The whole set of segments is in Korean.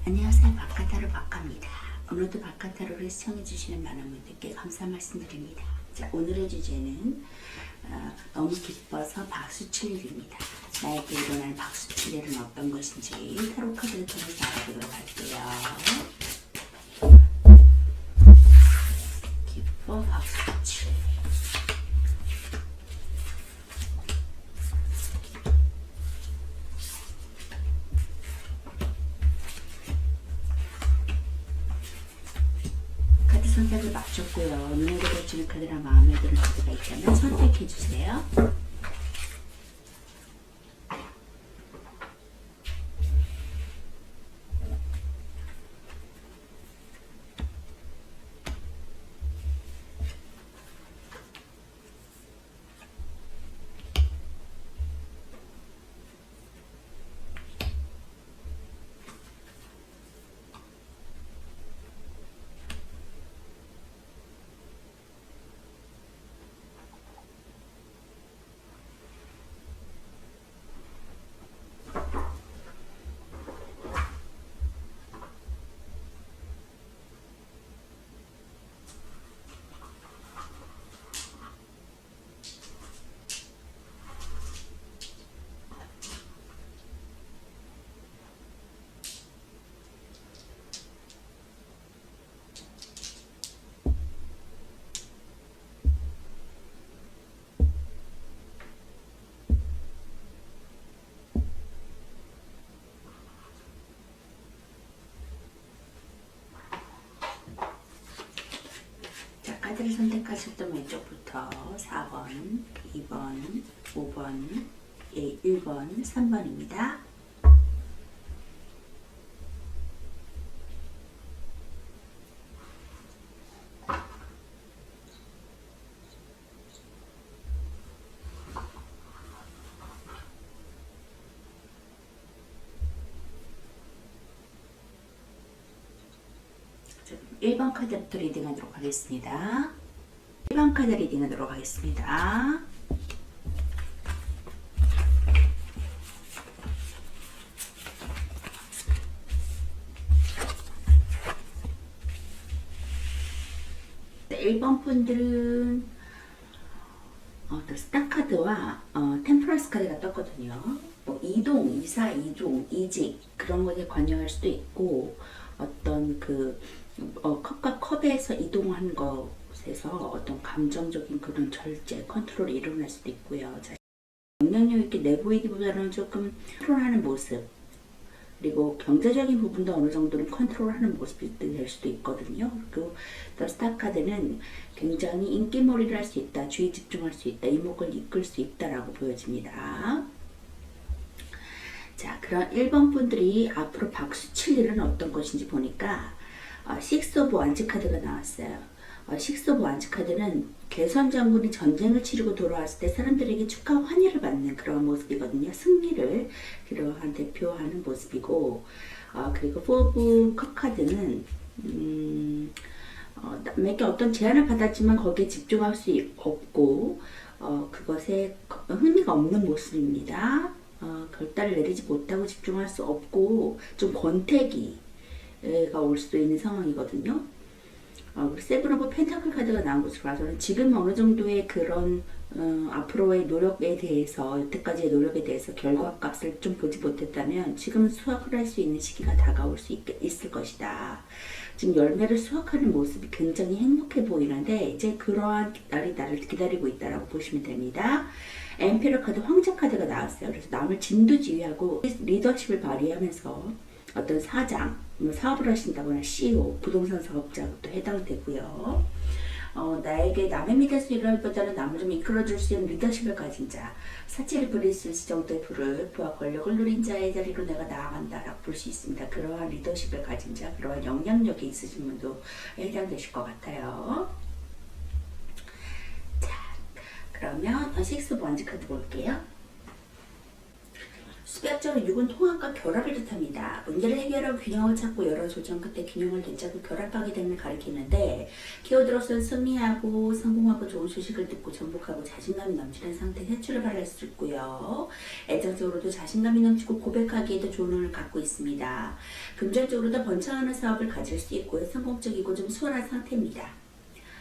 안녕하세요. 박카타로 박카입니다. 오늘도 박카타로를 시청해주시는 많은 분들께 감사 말씀드립니다. 자, 오늘의 주제는 너무 기뻐서 박수 칠 일입니다. 나에게 일어날 박수 칠 일은 어떤 것인지 타로 카드를 통해서 알아보도록 할게요. 기뻐 박수 칠 일. 선택을 맞췄고요. 눈에 들어주는 카드랑 마음에 드는 카드가 있다면 선택해주세요. 카드를 선택하셨던 왼쪽부터 4번, 2번, 5번, 1번, 3번입니다. 자, 1번 카드부터 리딩하도록 하겠습니다. 1번 카드 리딩하도록 하겠습니다. 네, 1번 분들은 스타 카드와 템퍼런스 카드가 떴거든요. 뭐 이동, 이사, 이동, 이직 그런 것에 관여할 수도 있고 어떤 컵과 컵에서 이동한 것에서 어떤 감정적인 그런 절제, 컨트롤이 일어날 수도 있고요. 자, 영향력 있게 내보이기보다는 조금 컨트롤하는 모습, 그리고 경제적인 부분도 어느 정도는 컨트롤하는 모습이 될 수도 있거든요. 그리고 스타 카드는 굉장히 인기몰이를 할 수 있다, 주의 집중할 수 있다, 이목을 이끌 수 있다라고 보여집니다. 자, 그런 1번 분들이 앞으로 박수 칠 일은 어떤 것인지 보니까 식스 오브 완즈 카드가 나왔어요. 식스 오브 완즈 카드는 개선 장군이 전쟁을 치르고 돌아왔을 때 사람들에게 축하 환희를 받는 그런 모습이거든요. 승리를 그러한 대표하는 모습이고, 그리고 포브 컵 카드는 내게 어떤 제안을 받았지만 거기에 집중할 수 없고 그것에 흥미가 없는 모습입니다. 결단을 내리지 못하고 집중할 수 없고 좀 권태기가 올 수도 있는 상황이거든요. 세븐 오브 펜타클 카드가 나온 것으로 봐서는 지금 어느 정도의 그런 앞으로의 노력에 대해서, 여태까지의 노력에 대해서 결과값을 좀 보지 못했다면 지금 수확을 할 수 있는 시기가 다가올 수 있을 것이다. 지금 열매를 수확하는 모습이 굉장히 행복해 보이는데 이제 그러한 날이 나를 기다리고 있다라고 보시면 됩니다. 엠페러 카드, 황제 카드가 나왔어요. 그래서 남을 진두지휘하고 리더십을 발휘하면서 어떤 사장, 사업을 하신다거나 CEO, 부동산 사업자도 해당되고요. 나에게 남의 밑에서 일하기보다는 남을 좀 이끌어줄 수 있는 리더십을 가진 자, 사치를 부릴 수 있을 정도의 부와 권력을 누린 자의 자리로 내가 나아간다라고 볼 수 있습니다. 그러한 리더십을 가진 자, 그러한 영향력이 있으신 분도 해당되실 것 같아요. 자, 그러면 식스 오브 완즈 카드 볼게요. 수학적으로 6은 통합과 결합을 뜻합니다. 문제를 해결하고 균형을 찾고 여러 조정 끝에 균형을 되찾고 결합하게 됨을 가리키는데 키워드로서는 승리하고 성공하고 좋은 소식을 듣고 정복하고 자신감이 넘치는 상태 회출을 발할 수 있고요. 애정적으로도 자신감이 넘치고 고백하기에도 좋은 운을 갖고 있습니다. 금전적으로도 번창하는 사업을 가질 수 있고요. 성공적이고 좀 수월한 상태입니다.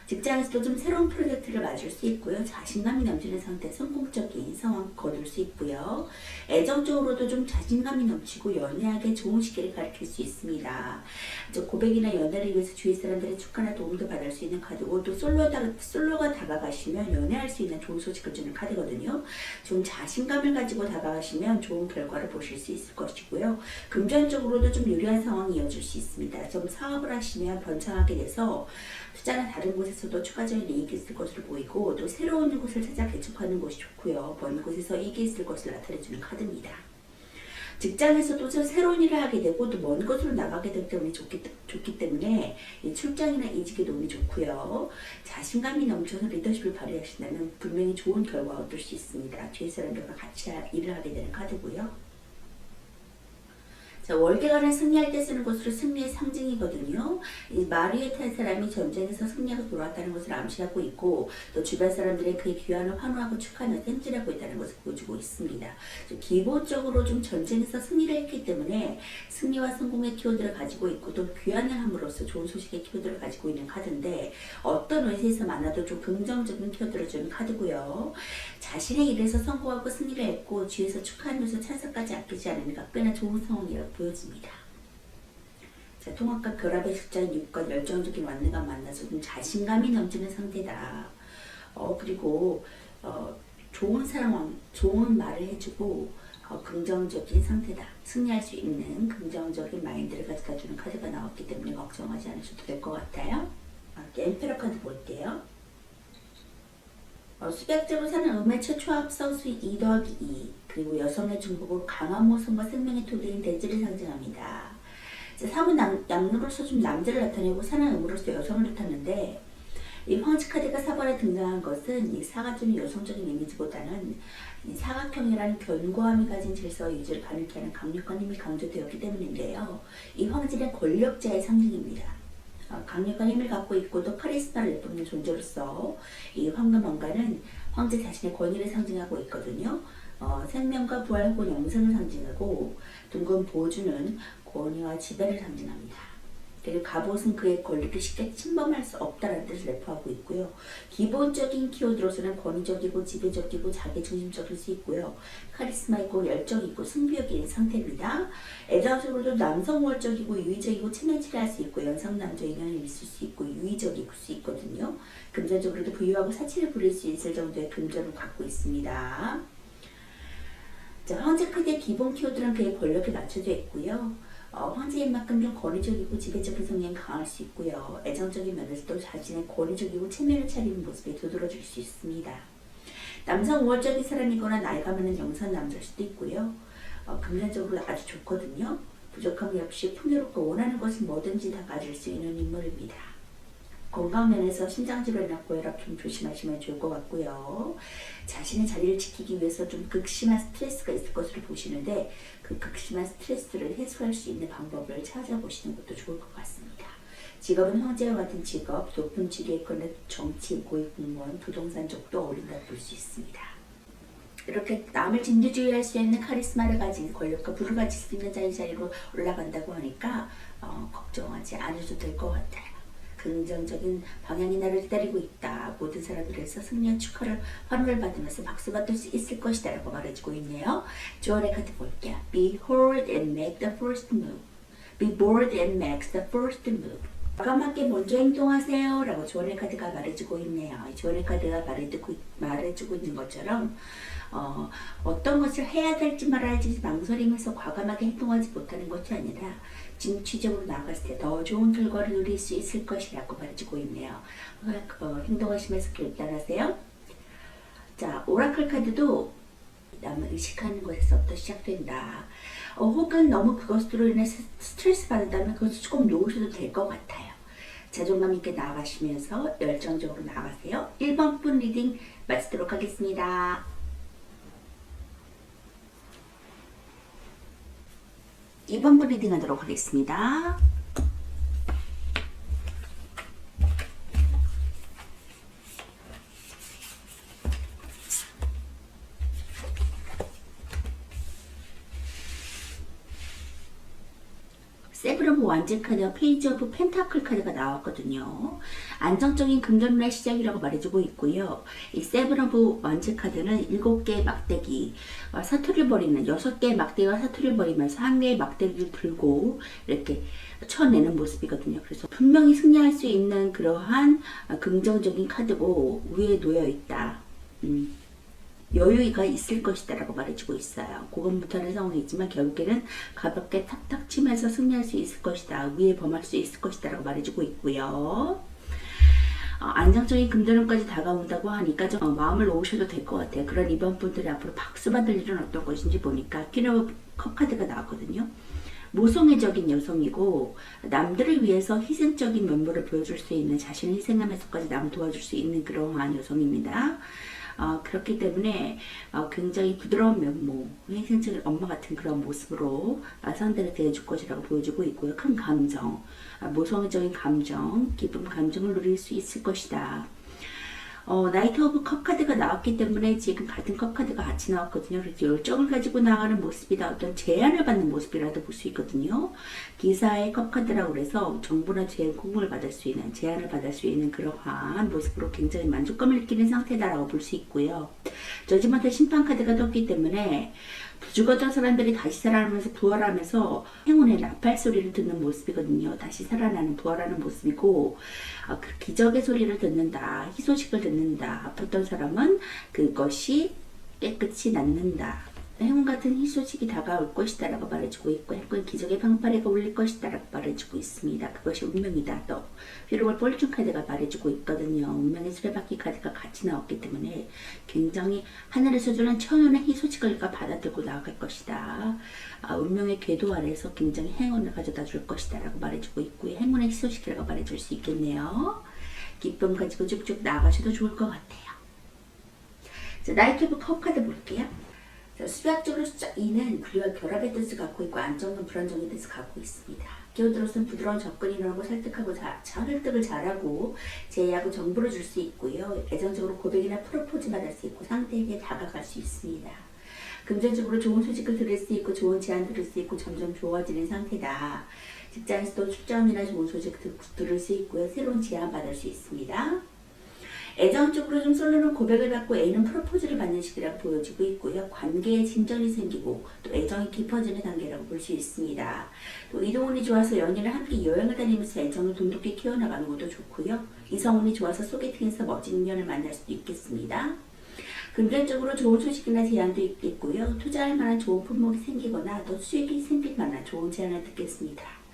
직장에서도 좀 새로운 프로젝트를 맞을 수 있고요. 자신감이 넘치는 상태, 성공적인 상황 거둘 수 있고요. 애정적으로도 좀 자신감이 넘치고 연애하기 좋은 시기를 가리킬 수 있습니다. 고백이나 연애를 위해서 주위 사람들의 축하나 도움도 받을 수 있는 카드고 또 솔로가 다가가시면 연애할 수 있는 좋은 소식을 주는 카드거든요. 좀 자신감을 가지고 다가가시면 좋은 결과를 보실 수 있을 것이고요. 금전적으로도 좀 유리한 상황이 이어질 수 있습니다. 좀 사업을 하시면 번창하게 돼서 투자나 다른 곳에서도 추가적인 이익이 있을 것으로 보이고 또 새로운 곳을 찾아 개척하는 것이 좋고요. 먼 곳에서 이익이 있을 것을 나타내주는 카드입니다. 직장에서도 새로운 일을 하게 되고 또 먼 곳으로 나가게 되기 때문에 좋기 때문에 출장이나 이직에 도움이 좋고요. 자신감이 넘쳐서 리더십을 발휘하신다면 분명히 좋은 결과 얻을 수 있습니다. 뒤에 사람들과 같이 일을 하게 되는 카드고요. 자, 월계관을 승리할 때 쓰는 것으로 승리의 상징이거든요. 이 마리에 탄 사람이 전쟁에서 승리하고 돌아왔다는 것을 암시하고 있고 또 주변 사람들의 그의 귀환을 환호하고 축하하며 땡질하고 있다는 것을 보여주고 있습니다. 기본적으로 좀 전쟁에서 승리를 했기 때문에 승리와 성공의 키워드를 가지고 있고 또 귀환을 함으로써 좋은 소식의 키워드를 가지고 있는 카드인데 어떤 의세에서 만나도 좀 긍정적인 키워드를 주는 카드고요. 자신의 일에서 성공하고 승리를 했고 뒤에서 축하하면서 찬사까지 아끼지 않으니까 꽤나 좋은 상황이라고 보여집니다. 자, 통합과 결합의 숫자인 6과 열정적인 완내가 만나서 좀 자신감이 넘치는 상태다. 그리고 좋은 상황, 좋은 말을 해주고 긍정적인 상태다. 승리할 수 있는 긍정적인 마인드를 가져다주는 카드가 나왔기 때문에 걱정하지 않으셔도 될 것 같아요. 엠페러 카드 볼게요. 수백제로 사는 음의 최초 합성수 2 더하기 2 그리고 여성의 중복으로 강한 모성과 생명의 토대인 대지를 상징합니다. 3은 양로로서 좀 남자를 나타내고 사는 음으로서 여성을 뜻하는데 이 황제 카드가 4번에 등장한 것은 이 사가 좀 여성적인 이미지보다는 이 사각형이라는 견고함이 가진 질서 유지를 가능케 하는 강력한 힘이 강조되었기 때문인데요. 이 황제는 권력자의 상징입니다. 강력한 힘을 갖고 있고 또 카리스마를 내뿜는 존재로서 이 황금왕관은 황제 자신의 권위를 상징하고 있거든요. 생명과 부활 혹은 영생을 상징하고 둥근 보주는 권위와 지배를 상징합니다. 그리고 갑옷은 그의 권리를 쉽게 침범할 수 없다는 뜻을 내포하고 있고요. 기본적인 키워드로서는 권위적이고 지배적이고 자기중심적일 수 있고요. 카리스마 있고 열정 있고 승부욕인 상태입니다. 애정적으로도 남성 우월적이고 유의적이고 체면치레할 수 있고 연상남자 인연이 있을 수 있고 유의적일 수 있거든요. 금전적으로도 부유하고 사치를 부릴 수 있을 정도의 금전을 갖고 있습니다. 자, 황제 카드의 기본 키워드는 그의 권력에 맞춰져 있고요. 황제인 만큼 좀 권위적이고 지배적인 성향이 강할 수 있고요. 애정적인 면에서도 자신의 권위적이고 체면을 차리는 모습에 두드러질 수 있습니다. 남성 우월적인 사람이거나 나이가 많은 영선 남자일 수도 있고요. 금전적으로 아주 좋거든요. 부족함 없이 풍요롭고 원하는 것은 뭐든지 다 가질 수 있는 인물입니다. 건강 면에서 심장질환이나 고혈압 좀 조심하시면 좋을 것 같고요. 자신의 자리를 지키기 위해서 좀 극심한 스트레스가 있을 것으로 보시는데 그 극심한 스트레스를 해소할 수 있는 방법을 찾아보시는 것도 좋을 것 같습니다. 직업은 황제와 같은 직업, 높은 직위에 있거나 정치, 고위공무원, 부동산 쪽도 어울린다고 볼 수 있습니다. 이렇게 남을 진두지휘할 수 있는 카리스마를 가진 권력과 부를 가질 수 있는 자리로 올라간다고 하니까 걱정하지 않으셔도 될 것 같아요. 긍정적인 방향이 나를 기다리고 있다. 모든 사람들에서 승리와 축하를 환호를 받으면서 박수 받을 수 있을 것이다 라고 말해주고 있네요. 조언의 카드 볼게요. Behold and make the first move. Be bold and make the first move. 과감하게 먼저 행동하세요 라고 조언의 카드가 말해주고 있네요. 조언의 카드가 말해주고 있는 것처럼 어떤 것을 해야 될지 말아야 할지 망설이면서 과감하게 행동하지 못하는 것이 아니라 진취적으로 나갔을 때 더 좋은 결과를 누릴 수 있을 것이라고 말해주고 있네요. 행동하시면서 결단하세요. 자, 오라클 카드도 남을 의식하는 것에서부터 시작된다. 혹은 너무 그것으로 인해 스트레스 받는다면 그것을 조금 놓으셔도 될 것 같아요. 자존감 있게 나아가시면서 열정적으로 나아가세요. 1번 분 리딩 마치도록 하겠습니다. 2번 리딩 하도록 하겠습니다. 세븐 오브 완즈 카드와 페이지 오브 펜타클 카드가 나왔거든요. 안정적인 금전운의 시작이라고 말해주고 있고요. 이 세븐 오브 완즈 카드는 7개의 막대기와 사투리를 벌이는 6개의 막대기와 사투리를 벌이면서 한 개의 막대기를 들고 이렇게 쳐내는 모습이거든요. 그래서 분명히 승리할 수 있는 그러한 긍정적인 카드고 위에 놓여 있다. 여유가 있을 것이다 라고 말해주고 있어요. 그건 못하는 상황이지만 결국에는 가볍게 탁탁 치면서 승리할 수 있을 것이다. 위에 범할 수 있을 것이다 라고 말해주고 있고요. 안정적인 금전운까지 다가온다고 하니까 좀 마음을 놓으셔도 될 것 같아요. 그런 이번 분들이 앞으로 박수 받을 일은 어떤 것인지 보니까 퀸 오브 컵 카드가 나왔거든요. 모성애적인 여성이고 남들을 위해서 희생적인 면모를 보여줄 수 있는, 자신을 희생하면서까지 남 도와줄 수 있는 그러한 여성입니다. 그렇기 때문에 굉장히 부드러운 면모, 희생적인 엄마 같은 그런 모습으로 상대를 대해줄 것이라고 보여주고 있고요. 큰 감정, 모성애적인 감정, 기쁜 감정을 누릴 수 있을 것이다. 나이트 오브 컵 카드가 나왔기 때문에 지금 같은 컵 카드가 같이 나왔거든요. 그래서 열정을 가지고 나가는 모습이다. 어떤 제안을 받는 모습이라도 볼 수 있거든요. 기사의 컵 카드라고 해서 정보나 제공을 받을 수 있는, 제안을 받을 수 있는 그러한 모습으로 굉장히 만족감을 느끼는 상태다라고 볼 수 있고요. 저지먼트 심판 카드가 떴기 때문에 죽었던 사람들이 다시 살아나면서 부활하면서 행운의 나팔 소리를 듣는 모습이거든요. 다시 살아나는, 부활하는 모습이고, 그 기적의 소리를 듣는다, 희소식을 듣는다. 아팠던 사람은 그것이 깨끗이 낫는다. 행운 같은 희소식이 다가올 것이다 라고 말해주고 있고, 행운 기적의 방파레가 울릴 것이다 라고 말해주고 있습니다. 그것이 운명이다. 또 휘로월 폴춘 카드가 말해주고 있거든요. 운명의 수레바퀴 카드가 같이 나왔기 때문에 굉장히 하늘에서 주는 천운의 희소식을 받아들고 나아갈 것이다. 운명의 궤도 아래에서 굉장히 행운을 가져다 줄 것이다 라고 말해주고 있고요. 행운의 희소식이라고 말해줄 수 있겠네요. 기쁨 가지고 쭉쭉 나아가셔도 좋을 것 같아요. 자, 나이트 오브 컵 카드 볼게요. 자, 수학적으로 숫자 2는 분리와 결합의 뜻을 갖고 있고 안정과 불안정의 뜻을 갖고 있습니다. 기호들로서는 부드러운 접근이 일어나고 설득하고 설득을 잘하고 제의하고 정보를 줄 수 있고요. 애정적으로 고백이나 프로포즈 받을 수 있고 상대에게 다가갈 수 있습니다. 금전적으로 좋은 소식을 들을 수 있고 좋은 제안 들을 수 있고 점점 좋아지는 상태다. 직장에서도 출장이나 좋은 소식 들을 수 있고요. 새로운 제안 받을 수 있습니다. 애정적으로 좀 솔로는 고백을 받고 A는 프로포즈를 받는 시기라고 보여지고 있고요. 관계에 진전이 생기고 또 애정이 깊어지는 단계라고 볼 수 있습니다. 또 이동운이 좋아서 연인을 함께 여행을 다니면서 애정을 돈독히 키워나가는 것도 좋고요. 이성운이 좋아서 소개팅에서 멋진 인연을 만날 수도 있겠습니다. 금전적으로 좋은 소식이나 제안도 있겠고요. 투자할 만한 좋은 품목이 생기거나 또 수익이 생길 만한 좋은 제안을 듣겠습니다.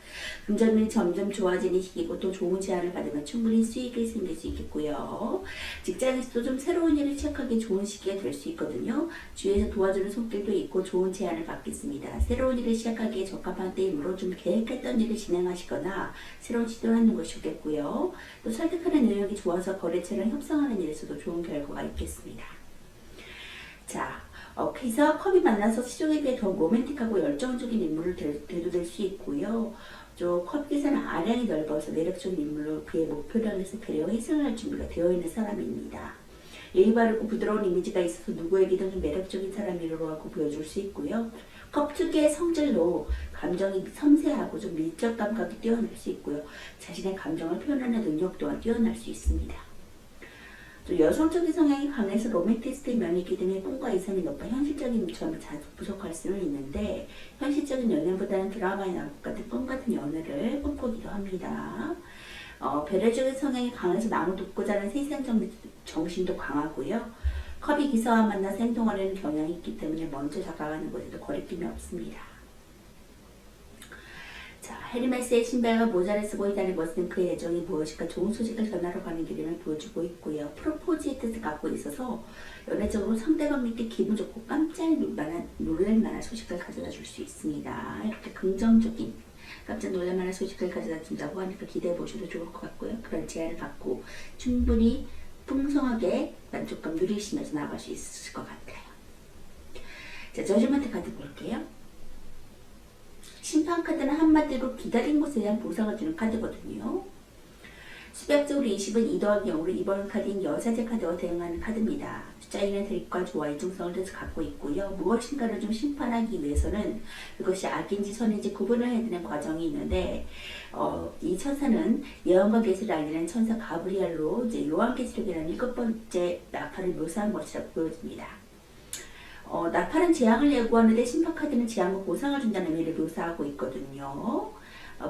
금전운이 점점 좋아지는 시기고 또 좋은 제안을 받으면 충분히 수익이 생길 수 있겠고요. 직장에서도 좀 새로운 일을 시작하기 좋은 시기가 될 수 있거든요. 주위에서 도와주는 손길도 있고 좋은 제안을 받겠습니다. 새로운 일을 시작하기에 적합한 때이므로 좀 계획했던 일을 진행하시거나 새로운 시도를 하는 것이 좋겠고요. 또 설득하는 능력이 좋아서 거래처랑 협상하는 일에서도 좋은 결과가 있겠습니다. 자, 그래서 컵이 만나서 시종에 비해 더 로맨틱하고 열정적인 인물을 대두될 수 있고요. 컵 기사는 아량이 넓어서 매력적인 인물로 그의 목표를 향해서 배려와 희생을 할 준비가 되어 있는 사람입니다. 예의 바르고 부드러운 이미지가 있어서 누구에게든 좀 매력적인 사람이라고 보여줄 수 있고요. 컵 특유의 성질로 감정이 섬세하고 좀 밀접 감각이 뛰어날 수 있고요. 자신의 감정을 표현하는 능력 또한 뛰어날 수 있습니다. 또 여성적인 성향이 강해서 로맨티스트의 면이 있기 때문에 꿈과 이상이 높아 현실적인 점이 자주 부족할 수는 있는데 현실적인 연애보다는 드라마에 나올 것 같은 꿈 같은 연애를 꿈꾸기도 합니다. 배려적인 성향이 강해서 나무 돕고자 하는 세상 정신도 강하고요. 컵이 기사와 만나서 행동하려는 경향이 있기 때문에 먼저 다가가는 것에도 거리낌이 없습니다. 자, 헤르메스의 신발과 모자를 쓰고 있다는 것은 그의 애정이 무엇인가 좋은 소식을 전하러 가는 길임을 보여주고 있고요. 프로포즈의 뜻을 갖고 있어서 연애적으로 상대방에게 기분 좋고 깜짝 놀랄 만한 소식을 가져다 줄 수 있습니다. 이렇게 긍정적인 깜짝 놀랄 만한 소식을 가져다 준다고 하니까 기대해 보셔도 좋을 것 같고요. 그런 제안을 받고 충분히 풍성하게 만족감 누리시면서 나아갈 수 있을 것 같아요. 자, 저지먼트 카드 볼게요. 심판 카드는 한마디로 기다린 것에 대한 보상을 주는 카드거든요. 수백적으로 20은 이러한 경우로 이번 카드인 여사제 카드와 대응하는 카드입니다. 숫자에는 대립과 조화 이중성을 갖고 있고요. 무엇인가를 좀 심판하기 위해서는 그것이 악인지 선인지 구분을 해야 되는 과정이 있는데 이 천사는 예언과 계시를 알리는 천사 가브리엘로 이제 요한계시록이라는 7번째 나팔을 묘사한 것이라고 보여집니다. 나팔은 재앙을 예고하는데 심판카드는 재앙과 보상을 준다는 의미를 묘사하고 있거든요.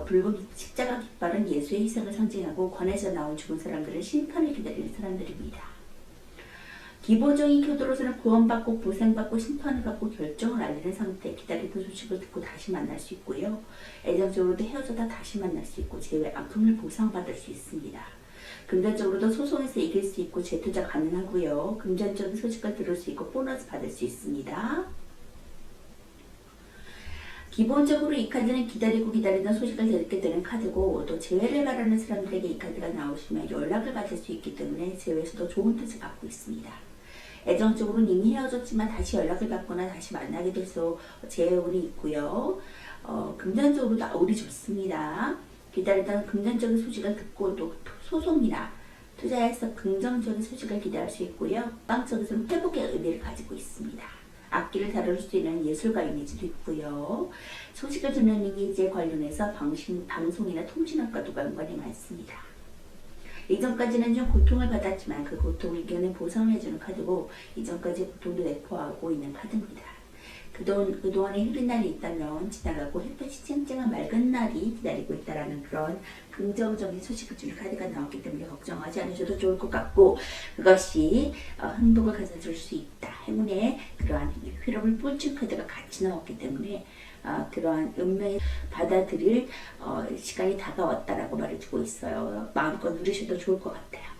붉은 십자가 깃발은 예수의 희생을 상징하고 관에서 나온 죽은 사람들은 심판을 기다리는 사람들입니다. 기본적인 교도로서는 구원받고 보상받고 심판을 받고 결정을 알리는 상태, 기다리던 소식을 듣고 다시 만날 수 있고요. 애정적으로도 헤어져다 다시 만날 수 있고 재회 아픔을 보상받을 수 있습니다. 금전적으로도 소송에서 이길 수 있고 재투자 가능하고요. 금전적인 소식을 들을 수 있고 보너스 받을 수 있습니다. 기본적으로 이 카드는 기다리고 기다리던 소식을 듣게 되는 카드고 또 재회를 바라는 사람들에게 이 카드가 나오시면 연락을 받을 수 있기 때문에 재회에서도 좋은 뜻을 갖고 있습니다. 애정적으로는 이미 헤어졌지만 다시 연락을 받거나 다시 만나게 돼서 재회운이 있고요. 금전적으로도 운이 좋습니다. 기다리던 금전적인 소식을 듣고 또 소송이나 투자에서 긍정적인 소식을 기대할 수 있고요. 빵적으로는 회복의 의미를 가지고 있습니다. 악기를 다룰 수 있는 예술가 이미지도 있고요. 소식을 듣는 이미지에 관련해서 방송이나 통신학과도 연관이 많습니다. 이전까지는 좀 고통을 받았지만 그 고통을 이겨낸 보상을 해주는 카드고 이전까지 고통도 내포하고 있는 카드입니다. 그동안에 흐린 날이 있다면 지나가고 햇볕이 쨍쨍한 맑은 날이 기다리고 있다라는 그런 긍정적인 소식을 주는 카드가 나왔기 때문에 걱정하지 않으셔도 좋을 것 같고 그것이 행복을 가져줄 수 있다. 행운의 그러한 흐름을 뿔친 카드가 같이 나왔기 때문에 그러한 운명을 받아들일 시간이 다가왔다라고 말해주고 있어요. 마음껏 누리셔도 좋을 것 같아요.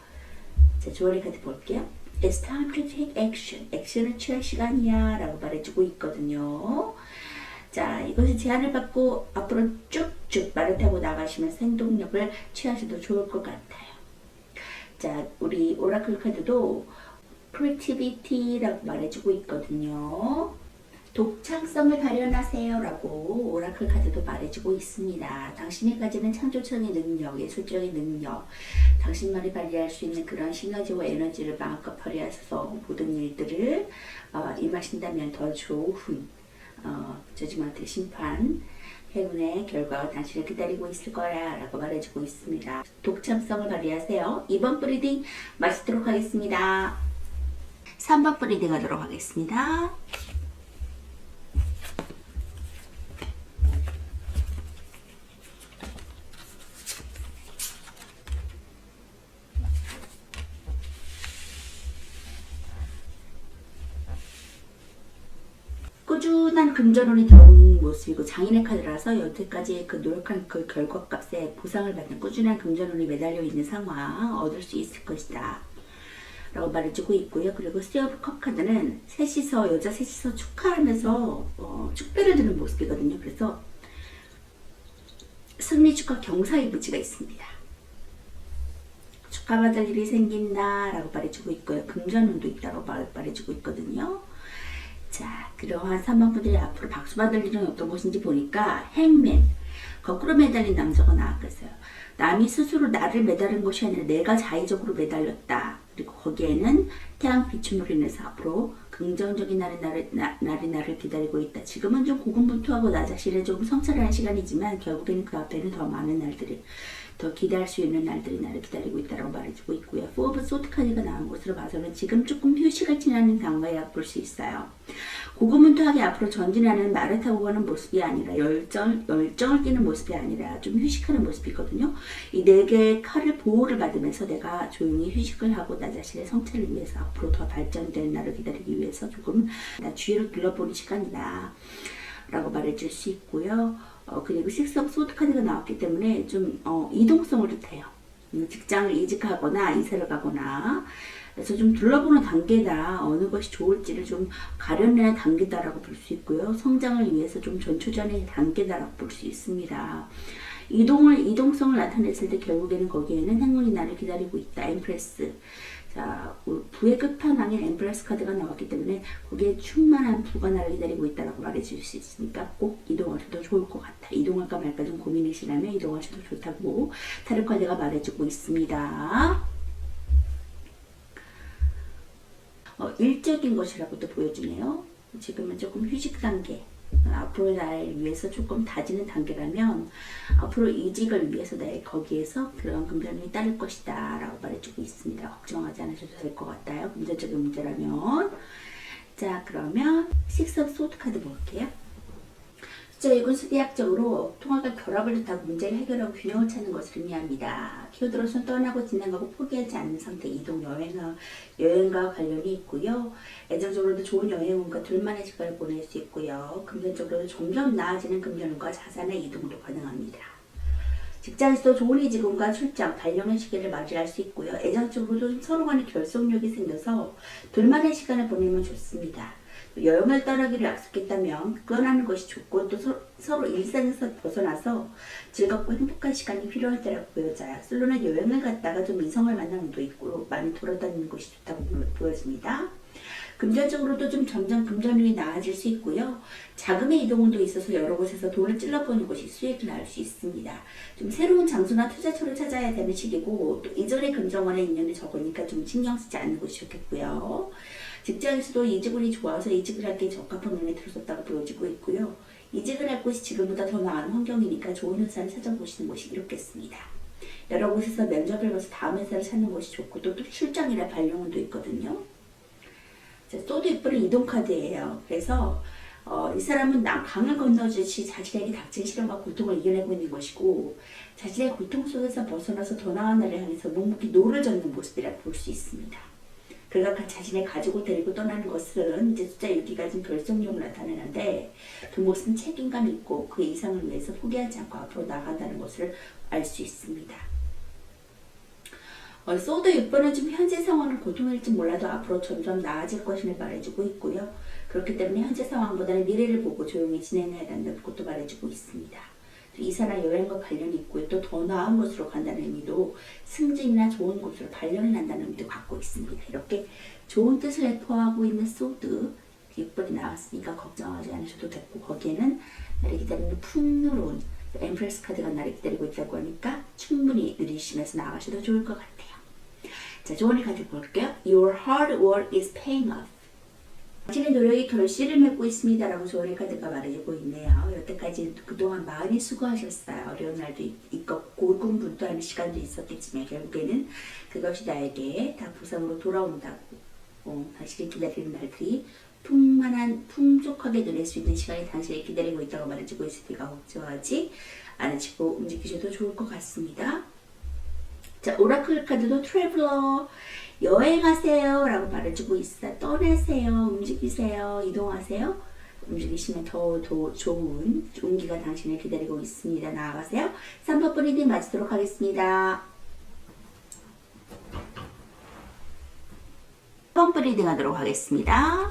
자, 주얼리 카드 볼게요. It's time to take action. 액션을 취할 시간이야 라고 말해주고 있거든요. 자, 이것이 제안을 받고 앞으로 쭉쭉 말을 타고 나가시면서 행동력을 취하셔도 좋을 것 같아요. 자, 우리 오라클 카드도 creativity라고 말해주고 있거든요. 독창성을 발현하세요 라고 오라클 카드도 말해주고 있습니다. 당신이 가지는 창조적인 능력, 예술적인 능력, 당신만이 발휘할 수 있는 그런 시너지와 에너지를 마음껏 발휘해서 모든 일들을 임하신다면 더 좋은 저지먼트 심판, 행운의 결과가 당신을 기다리고 있을 거야 라고 말해주고 있습니다. 독창성을 발휘하세요. 2번 브리딩 마치도록 하겠습니다. 3번 브리딩 하도록 하겠습니다. 꾸준한 금전운이 들어오는 모습이고 장인의 카드라서 여태까지 그 노력한 그 결과값에 보상을 받는 꾸준한 금전운이 매달려 있는 상황 얻을 수 있을 것이다 라고 말해주고 있고요. 그리고 스테 오브 컵 카드는 셋이서 여자 셋이서 축하하면서 축배를 드는 모습이거든요. 그래서 승리 축하 경사의 무지가 있습니다. 축하받을 일이 생긴다 라고 말해주고 있고요. 금전운도 있다고 말해주고 있거든요. 자, 그러한 3번 분들이 앞으로 박수 받을 일은 어떤 것인지 보니까 행맨, 거꾸로 매달린 남자가 나왔겠어요. 남이 스스로 나를 매달은 것이 아니라 내가 자의적으로 매달렸다. 그리고 거기에는 태양 비춤으로 인해서 앞으로 긍정적인 날이 나를 기다리고 있다. 지금은 좀 고군분투하고 나 자신을 좀 성찰하는 시간이지만 결국에는 그 앞에는 더 많은 날들이 더 기대할 수 있는 날들이 나를 기다리고 있다고 말해주고 있고요. 4 오브 소드 카드가 나온 것으로 봐서는 지금 조금 휴식을 지나는 단계라고 볼 수 있어요. 고군분투하게 앞으로 전진하는 말을 타고 가는 모습이 아니라 열정을 띠는 모습이 아니라 좀 휴식하는 모습이거든요. 이 4개의 칼을 보호를 받으면서 내가 조용히 휴식을 하고 나 자신의 성찰을 위해서 앞으로 더 발전되는 날을 기다리기 위해서 조금 나 주위를 둘러보는 시간이다 라고 말해줄 수 있고요. 그리고 6 오브 소드 카드가 나왔기 때문에 좀 이동성을 뜻해요. 직장을 이직하거나 이사를 가거나 그래서 좀 둘러보는 단계다. 어느 것이 좋을지를 좀 가려내는 단계다라고 볼 수 있고요. 성장을 위해서 좀 전초전의 단계다라고 볼 수 있습니다. 이동성을 나타냈을 때 결국에는 거기에는 행운이 나를 기다리고 있다. 엠프레스. 자, 부의 끝판왕인 엠프레스 카드가 나왔기 때문에 거기에 충만한 부가 나를 기다리고 있다라고 말해줄 수 있으니까 꼭 이동하셔도 좋을 것 같아. 이동할까 말까 좀 고민이시라면 이동하셔도 좋다고 타로 카드가 말해주고 있습니다. 일적인 것이라고도 보여주네요. 지금은 조금 휴식 단계, 앞으로 나를 위해서 조금 다지는 단계라면 앞으로 이직을 위해서 내 거기에서 그런 금전이 따를 것이다 라고 말해주고 있습니다. 걱정하지 않으셔도 될 것 같아요. 금전적인 문제라면. 자, 그러면 식스 오브 소드 카드 볼게요. 숫자 6은 수리학적으로 통합과 결합을 뜻하고 문제를 해결하고 균형을 찾는 것을 의미합니다. 키워드로서는 떠나고 지나가고 포기하지 않는 상태, 이동, 여행과 관련이 있고요. 애정적으로도 좋은 여행운과 둘만의 시간을 보낼 수 있고요. 금전적으로도 점점 나아지는 금전운과 자산의 이동도 가능합니다. 직장에서도 좋은 이직운과 출장, 발령의 시기를 맞이할 수 있고요. 애정적으로도 서로 간에 결속력이 생겨서 둘만의 시간을 보내면 좋습니다. 여행을 떠나기로 약속했다면 떠나는 것이 좋고 또 서로 일상에서 벗어나서 즐겁고 행복한 시간이 필요할 때라고 보여져요. 솔로는 여행을 갔다가 좀 이성을 만나는 것도 있고 많이 돌아다니는 것이 좋다고 보여집니다. 금전적으로도 좀 점점 금전운이 나아질 수 있고요. 자금의 이동운도 있어서 여러 곳에서 돈을 찔러보는 것이 수익을 낳을 수 있습니다. 좀 새로운 장소나 투자처를 찾아야 되는 시기고 또 이전의 금전원의 인연이 적으니까 좀 신경 쓰지 않는 것이 좋겠고요. 직장에서도 이직운이 좋아서 이직을 할 때 적합한 운이 들어섰다고 보여지고 있고요. 이직을 할 곳이 지금보다 더 나은 환경이니까 좋은 회사를 찾아보시는 것이 이롭겠습니다. 여러 곳에서 면접을 봐서 다음 회사를 찾는 것이 좋고 또 출장이나 발령운도 있거든요. 자, 소드 6은 이동 카드예요. 그래서 이 사람은 강을 건너듯이 자신에게 닥친 시련과 고통을 이겨내고 있는 것이고 자신의 고통 속에서 벗어나서 더 나은 날을 향해서 묵묵히 노를 젓는 모습이라 볼 수 있습니다. 그가 자신의 가족을 데리고 떠나는 것은 이제 숫자 6이 가진 결속력을 나타내는데 그 모습은 책임감이 있고 그 이상을 위해서 포기하지 않고 앞으로 나간다는 것을 알 수 있습니다. 소드 6번은 지금 현재 상황은 고통일지 몰라도 앞으로 점점 나아질 것임을 말해주고 있고요. 그렇기 때문에 현재 상황보다는 미래를 보고 조용히 진행해야 된다는 것도 말해주고 있습니다. 이 사람 여행과 관련이 있고요. 또 더 나은 곳으로 간다는 의미도 승진이나 좋은 곳으로 발령이 난다는 의미도 갖고 있습니다. 이렇게 좋은 뜻을 내포하고 있는 소드 6번이 나왔으니까 걱정하지 않으셔도 됐고 거기에는 나를 기다리는 풍요로운 엠프레스 카드가 나를 기다리고 있다고 하니까 충분히 누리시면서 나가셔도 좋을 것 같아요. 자, 조언의 카드 볼게요. Your hard work is paying off. 당신의 노력이 결실을 맺고 있습니다 라고 조언의 카드가 말해주고 있네요. 여태까지 그동안 많이 수고하셨어요. 어려운 날도 있고 고군분투하는 시간도 있었겠지만 결국에는 그것이 나에게 다 보상으로 돌아온다고 당신이 기다리는 날들이 풍족하게 누릴 수 있는 시간이 당신이 기다리고 있다고 말해주고 있으니까 걱정하지 않으시고 움직이셔도 좋을 것 같습니다. 자, 오라클 카드도 트래블러 여행하세요 라고 말해주고 있어요. 떠나세요, 움직이세요, 이동하세요. 움직이시면 더 좋은 기가 당신을 기다리고 있습니다. 나아가세요. 3번 리딩 마치도록 하겠습니다. 4번 리딩 하도록 하겠습니다.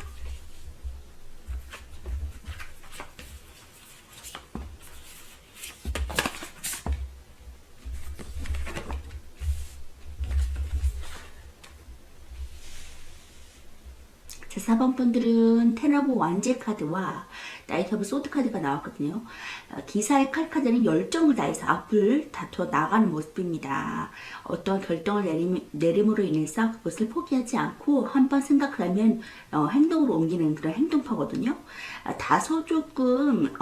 자, 4번 분들은 텐 오브 완제 카드와 나이트 오브 소드 카드가 나왔거든요. 기사의 칼 카드는 열정을 다해서 앞을 다투어 나가는 모습입니다. 어떤 결정을 내림으로 인해서 그것을 포기하지 않고 한번 생각을 하면 행동으로 옮기는 그런 행동파거든요. 다소 조금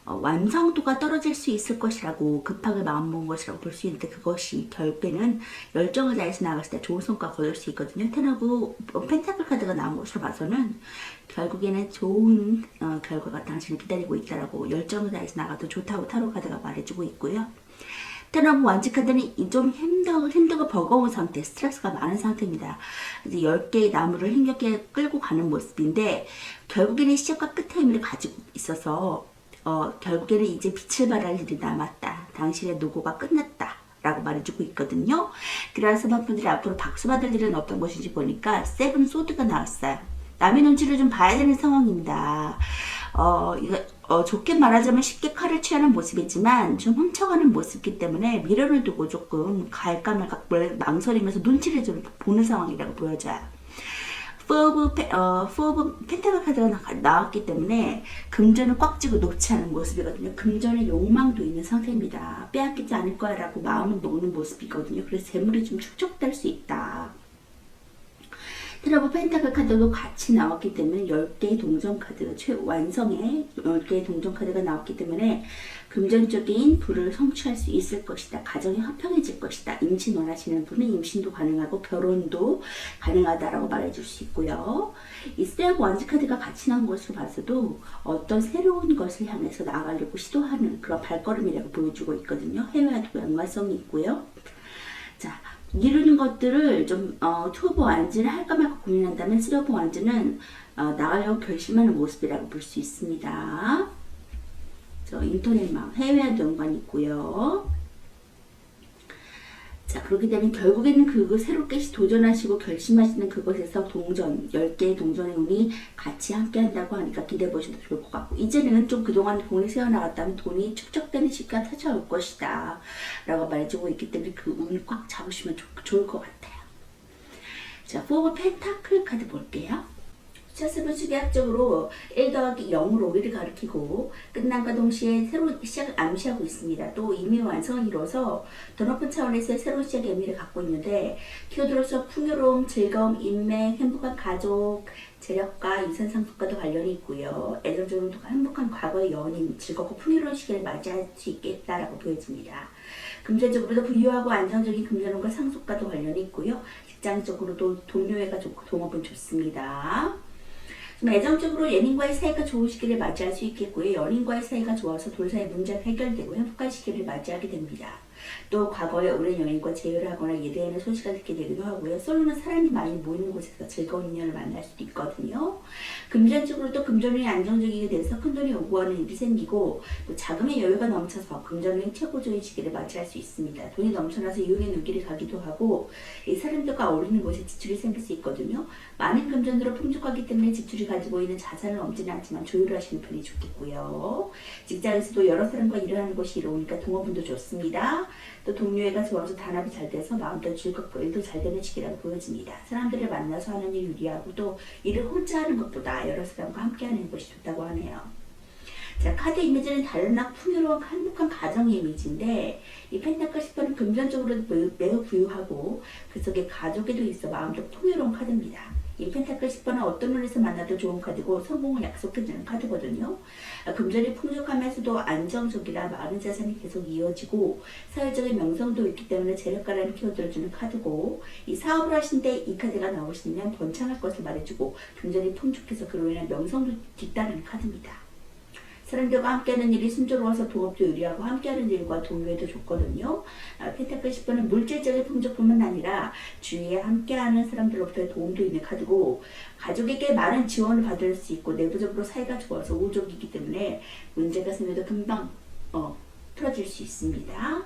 완성도가 떨어질 수 있을 것이라고 급하게 마음먹은 것이라고 볼 수 있는데 그것이 결국에는 열정을 다해서 나갔을 때 좋은 성과 거둘 수 있거든요. 텐 오브 펜타클 카드가 나온 것으로 봐서는 결국에는 좋은 결과가 당신을 기다리고 있다라고 열정을 다해서 나가도 좋다고 타로 카드가 말해주고 있고요. 텐 오브 완즈 카드는 좀 힘들고 버거운 상태, 스트레스가 많은 상태입니다. 이제 10개의 나무를 힘겹게 끌고 가는 모습인데 결국에는 시작과 끝의 의미를 가지고 있어서 결국에는 이제 빛을 발할 일이 남았다. 당신의 노고가 끝났다. 라고 말해주고 있거든요. 그래서 분들이 앞으로 박수 받을 일은 어떤 것인지 보니까 세븐 소드가 나왔어요. 남의 눈치를 좀 봐야 되는 상황입니다. 이거 좋게 말하자면 쉽게 칼을 취하는 모습이지만 좀 훔쳐가는 모습이기 때문에 미련을 두고 조금 갈까 말까 망설이면서 눈치를 좀 보는 상황이라고 보여져요. 포브 펜타클 카드가 나왔기 때문에 금전을 꽉 쥐고 놓지 않은 모습이거든요. 금전의 욕망도 있는 상태입니다. 빼앗기지 않을 거야 라고 마음을 먹는 모습이거든요. 그래서 재물이 좀 축적될 수 있다. 트러블 펜타클 카드도 같이 나왔기 때문에 10개의 동전 카드, 완성의 10개의 동전 카드가 나왔기 때문에 금전적인 부를 성취할 수 있을 것이다. 가정이 화평해질 것이다. 임신 원하시는 분은 임신도 가능하고 결혼도 가능하다라고 말해줄 수 있고요. 이 스테어고 완즈 카드가 같이 나온 것으로 봐서도 어떤 새로운 것을 향해서 나아가려고 시도하는 그런 발걸음이라고 보여주고 있거든요. 해외와도 연관성이 있고요. 자, 이루는 것들을 좀 투어버 완즈를 할까 말까 고민한다면 쓰러버 완즈는 나가려고 결심하는 모습이라고 볼 수 있습니다. 인터넷망 해외와도 연관이 있고요. 자, 그렇기 때문에 결국에는 그거 새롭게 도전하시고 결심하시는 그것에서 동전, 10개의 동전의 운이 같이 함께 한다고 하니까 기대해 보셔도 좋을 것 같고, 이제는 좀 그동안 돈이 새어나갔다면 돈이 축적되는 시간 찾아올 것이다 라고 말해주고 있기 때문에 그 운을 꽉 잡으시면 좋을 것 같아요. 자, 포브 펜타클 카드 볼게요. 숫자수는 수계학적으로 1 더하기 0으로 5를 가리키고 끝남과 동시에 새로운 시작을 암시하고 있습니다. 또 이미 완성을 이뤄서 더 높은 차원에서의 새로운 시작의 의미를 갖고 있는데, 키워드로서 풍요로움, 즐거움, 인맥, 행복한 가족, 재력과 유산 상속과도 관련이 있고요. 애정적으로 행복한 과거의 연인, 즐겁고 풍요로운 시기를 맞이할 수 있겠다라고 보여집니다. 금전적으로도 부유하고 안정적인 금전운과 상속과도 관련이 있고요. 직장적으로도 동료애가 좋고 동업은 좋습니다. 애정적으로 연인과의 사이가 좋은 시기를 맞이할 수 있겠고요. 연인과의 사이가 좋아서 둘 사이 문제가 해결되고 행복한 시기를 맞이하게 됩니다. 또 과거에 오랜 연인과 재회를 하거나 예대에는 소식을 듣게 되기도 하고요. 솔로는 사람이 많이 모이는 곳에서 즐거운 인연을 만날 수도 있거든요. 금전적으로도 금전운이 안정적이게 돼서 큰돈이 오고 하는 일이 생기고, 또 자금의 여유가 넘쳐서 금전운이 최고조인 시기를 맞이할 수 있습니다. 돈이 넘쳐나서 이용의 눈길이 가기도 하고, 이 사람들과 어울리는 곳에 지출이 생길 수 있거든요. 많은 금전으로 풍족하기 때문에 지출이 가지고 있는 자산은 없지는 않지만 조율하시는 편이 좋겠고요. 직장에서도 여러 사람과 일을 하는 곳이 이루어오니까 동업운도 좋습니다. 또 동료애가 좋아서 단합이 잘 돼서 마음도 즐겁고 일도 잘 되는 시기라고 보여집니다. 사람들을 만나서 하는 일 유리하고, 또 일을 혼자 하는 것보다 여러 사람과 함께 하는 것이 좋다고 하네요. 자, 카드 이미지는 달락 풍요로운 행복한 가정의 이미지인데, 이 펜타클 10번은 금전적으로 매우 부유하고 그 속에 가족에도 있어 마음도 풍요로운 카드입니다. 이 펜타클 10번은 어떤 면에서 만나도 좋은 카드고 성공을 약속해주는 카드거든요. 금전이 풍족하면서도 안정적이라 많은 자산이 계속 이어지고 사회적인 명성도 있기 때문에 재력가라는 키워드를 주는 카드고, 이 사업을 하신데 이 카드가 나오시면 번창할 것을 말해주고 금전이 풍족해서 그로 인한 명성도 뒤따르는 카드입니다. 사람들과 함께하는 일이 순조로워서 동업도 유리하고 함께하는 일과 동료에도 좋거든요. 펜타클 10번은 물질적인 풍족뿐만 아니라 주위에 함께하는 사람들로부터의 도움도 있는 카드고, 가족에게 많은 지원을 받을 수 있고 내부적으로 사이가 좋아서 우호적이기 때문에 문제가 생겨도 금방 풀어질 수 있습니다.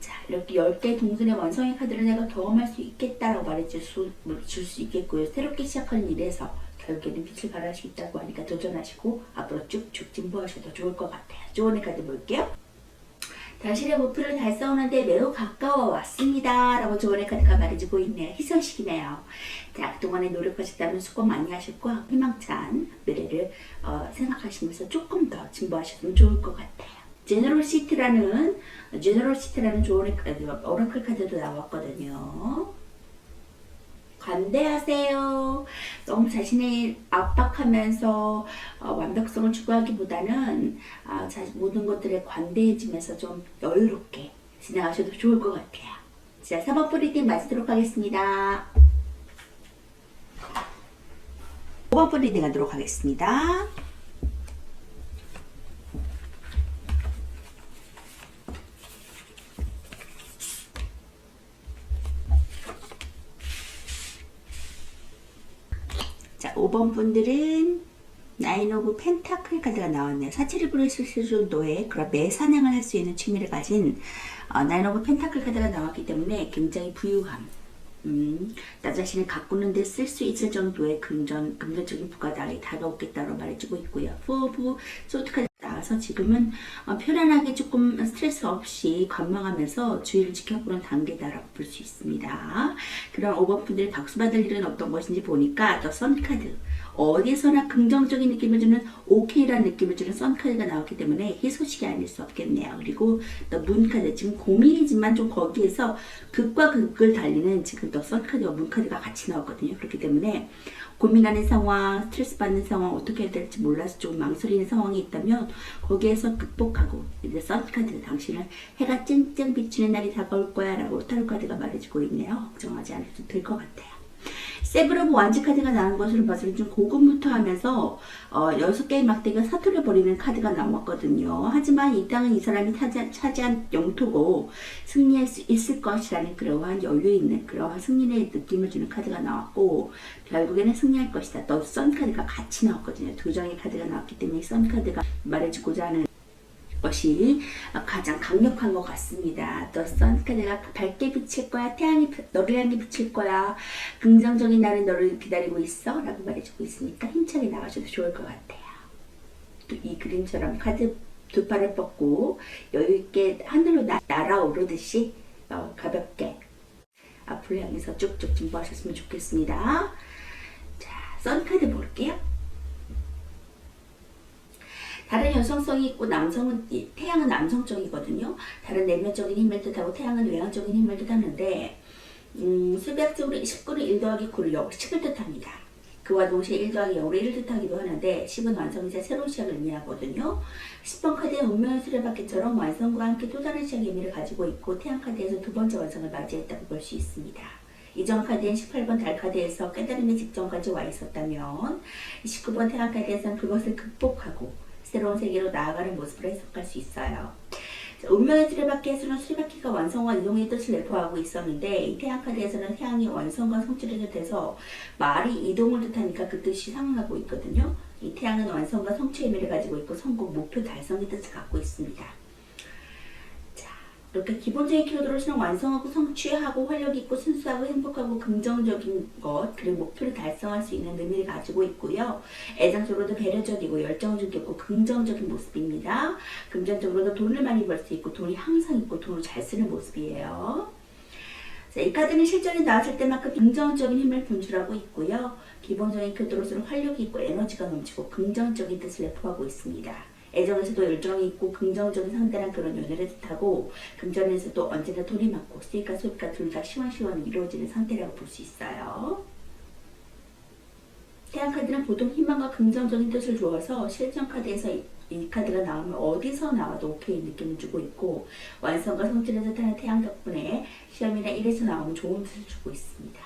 자, 이렇게 10개의 동전의 완성의 카드를 내가 경험할 수 있겠다라고 말해줄 수 있겠고요. 새롭게 시작하는 일에서 결국에는 빛을 발할 수 있다고 하니까 도전하시고 앞으로 쭉쭉 진보하셔도 좋을 것 같아요. 조언의 카드 볼게요. 당신의 목표를 달성하는데 매우 가까워 왔습니다 라고 조언의 카드가 말해주고 있네요. 희소식이네요. 자, 그동안에 노력하셨다면 수고 많이 하셨고 희망찬 미래를 생각하시면서 조금 더 진보하셨으면 좋을 것 같아요. 제너럴시티라는 조언의 카드, 오라클 카드도 나왔거든요. 관대하세요. 너무 자신을 압박하면서 완벽성을 추구하기보다는 모든 것들에 관대해지면서 좀 여유롭게 진행하셔도 좋을 것 같아요. 자, 4번 프리딩 마치도록 하겠습니다. 5번 프리딩 하도록 하겠습니다. 자, 5번 분들은 나인 오브 펜타클 카드가 나왔네요. 사치를 부릴 수 있을 정도의 그런 매사냥을 할 수 있는 취미를 가진 나인 오브 펜타클 카드가 나왔기 때문에 굉장히 부유함, 나 자신을 가꾸는 데 쓸 수 있을 정도의 금전적인 부가당이 다가오겠다고 말해주고 있고요. 포부 소트까지 나와서 지금은 편안하게 조금 스트레스 없이 관망하면서 주의를 지켜보는 단계다라고 볼 수 있습니다. 그런 오버분들이 박수 받을 일은 어떤 것인지 보니까 더 선카드, 어디서나 긍정적인 느낌을 주는 오케이라는 느낌을 주는 선카드가 나왔기 때문에 희소식이 아닐 수 없겠네요. 그리고 또 문카드, 지금 고민이지만 좀 거기에서 극과 극을 달리는 지금 또 선카드와 문카드가 같이 나왔거든요. 그렇기 때문에 고민하는 상황, 스트레스 받는 상황, 어떻게 해야 될지 몰라서 좀 망설이는 상황이 있다면 거기에서 극복하고 이제 선카드, 당신은 해가 쨍쨍 비치는 날이 다가올 거야 라고 타로카드가 말해주고 있네요. 걱정하지 않아도 될 것 같아요. 세브로브 완지 카드가 나온 것으로 봐서는 좀 고군분투하면서 6개의 막대기가 사투려 버리는 카드가 나왔거든요. 하지만 이 땅은 이 사람이 차지한 영토고 승리할 수 있을 것이라는 그러한 여유 있는 그러한 승리의 느낌을 주는 카드가 나왔고, 결국에는 승리할 것이다. 또 선 카드가 같이 나왔거든요. 두 장의 카드가 나왔기 때문에 선 카드가 말해주고자 하는 것이 가장 강력한 것 같습니다. 또 선카드가 밝게 비칠 거야, 태양이 너를 향해 비칠 거야, 긍정적인 날은 너를 기다리고 있어 라고 말해주고 있으니까 힘차게 나가셔도 좋을 것 같아요. 또 이 그림처럼 카드 두 팔을 뻗고 여유있게 하늘로 날아오르듯이 가볍게 앞을 향해서 쭉쭉 진보하셨으면 좋겠습니다. 자, 선카드 볼게요. 다른 여성성이 있고 태양은 남성적이거든요. 다른 내면적인 힘을 뜻하고 태양은 외향적인 힘을 뜻하는데 수학적으로 19는 1 더하기 9를 10을 뜻합니다. 그와 동시에 1 더하기 0을 1을 뜻하기도 하는데 10은 완성이자 새로운 시작을 의미하거든요. 10번 카드의 운명의 수레바퀴처럼 완성과 함께 또 다른 시작의 의미를 가지고 있고 태양 카드에서 두 번째 완성을 맞이했다고 볼 수 있습니다. 이전 카드엔 18번 달 카드에서 깨달음의 직전까지 와 있었다면 19번 태양 카드에서는 그것을 극복하고 새로운 세계로 나아가는 모습을 해석할 수 있어요. 운명의 수레바퀴에서는 수레바퀴가 완성과 이동의 뜻을 내포하고 있었는데 이 태양카드에서는 태양이 완성과 성취를 뜻해서 말이 이동을 뜻하니까 그 뜻이 상응하고 있거든요. 이 태양은 완성과 성취의 의미를 가지고 있고 성공, 목표 달성의 뜻을 갖고 있습니다. 이렇게 기본적인 키워드로서는 완성하고 성취하고 활력있고 순수하고 행복하고 긍정적인 것, 그리고 목표를 달성할 수 있는 의미를 가지고 있고요. 애정적으로도 배려적이고 열정적이고 긍정적인 모습입니다. 금전적으로도 돈을 많이 벌 수 있고 돈이 항상 있고 돈을 잘 쓰는 모습이에요. 자, 이 카드는 실전에 나왔을 때만큼 긍정적인 힘을 분출하고 있고요. 기본적인 키워드로서는 활력이 있고 에너지가 넘치고 긍정적인 뜻을 내포하고 있습니다. 애정에서도 열정이 있고 긍정적인 상대랑 그런 연애를 뜻하고, 금전에서도 언제나 돈이 많고 수익과 소비가 둘 다 시원시원 이루어지는 상태라고 볼 수 있어요. 태양카드는 보통 희망과 긍정적인 뜻을 주어서 실전 카드에서 이 카드가 나오면 어디서 나와도 오케이 느낌을 주고 있고, 완성과 성취를 뜻하는 태양 덕분에 시험이나 일에서 나오면 좋은 뜻을 주고 있습니다.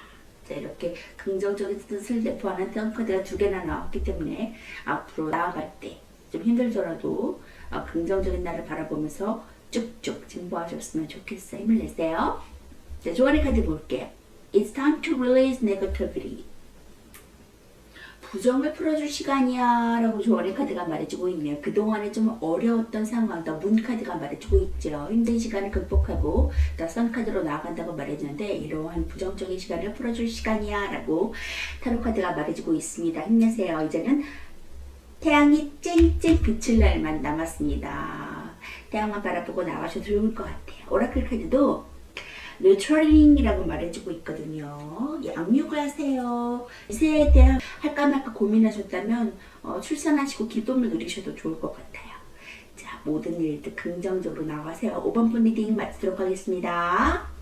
자, 이렇게 긍정적인 뜻을 내포하는 태양 카드가 두 개나 나왔기 때문에 앞으로 나아갈 때 좀 힘들더라도 긍정적인 날을 바라보면서 쭉쭉 진보하셨으면 좋겠어요. 힘을 내세요. 자, 조언의 카드 볼게요. It's time to release negativity. 부정을 풀어줄 시간이야 라고 조언의 카드가 말해주고 있네요. 그동안에 좀 어려웠던 상황, 더 문 카드가 말해주고 있죠. 힘든 시간을 극복하고 더 선 카드로 나아간다고 말해주는데, 이러한 부정적인 시간을 풀어줄 시간이야 라고 타로 카드가 말해주고 있습니다. 힘내세요. 이제는 태양이 쨍쨍 비칠 날만 남았습니다. 태양만 바라보고 나가셔도 좋을 것 같아요. 오라클 카드도 뉴트럴링이라고 말해주고 있거든요. 양육을 하세요. 새해에 대한 할까 말까 고민하셨다면 출산하시고 기쁨을 누리셔도 좋을 것 같아요. 자, 모든 일들 긍정적으로 나가세요. 5번 분 리딩 마치도록 하겠습니다.